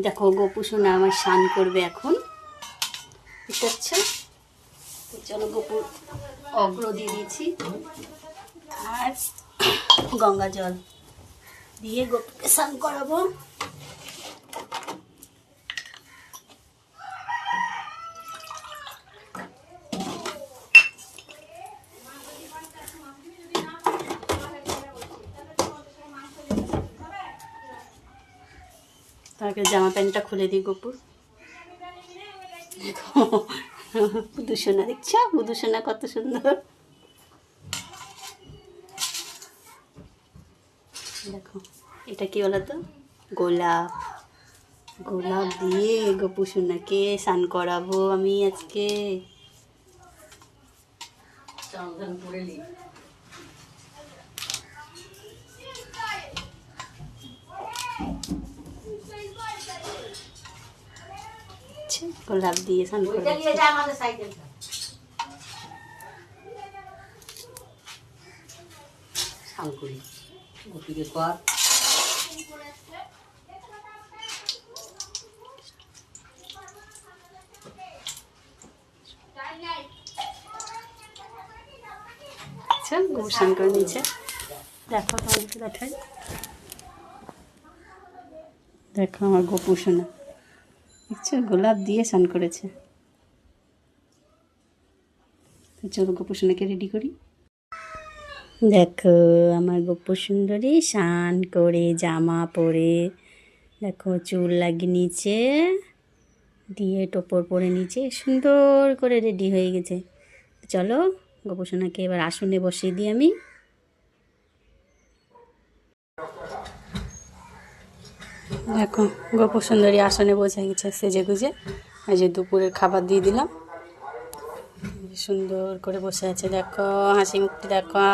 দেখো গোপু সোনা আমার স্নান করবে এখন, বুঝতে পারছো? চলো গোপুর অগ্র দিয়ে দিয়েছি আর গঙ্গা জল দিয়ে গোপুকে স্নান করাবো। তাকে জামা প্যান্টটা খুলে দিই গোপুর। বুধুসোনা দেখছো, বুধুসোনা কত সুন্দর। দেখো এটা কি বলো তো, গোলাপ। গোলাপ দিয়ে গোপু সোনাকে স্নান করাবো আমি আজকে। গোলাপ দিয়ে স্নান করবো। গোবর স্নান করে নিয়েছে। দেখো তোমাদেরকে দেখাই, দেখো আমার গোপু সোনা, দেখছো গোলাপ দিয়ে স্নান করেছে। চলো গোপু সোনাকে রেডি করি। দেখো আমার গোপু সুন্দরী স্নান করে জামা পরে, দেখো চুল লাগিয়ে নিচে দিয়ে টোপর পরে নিচে সুন্দর করে রেডি হয়ে গেছে। চলো গোপু সোনাকে এবার আসনে বসিয়ে দিই আমি। দেখো গোপু সুন্দরী আসনে বসে গেছে সেজে গুজে। এই যে দুপুরের খাবার দিয়ে দিলাম, সুন্দর করে বসে আছে। দেখো হাসি মুখটি দেখো।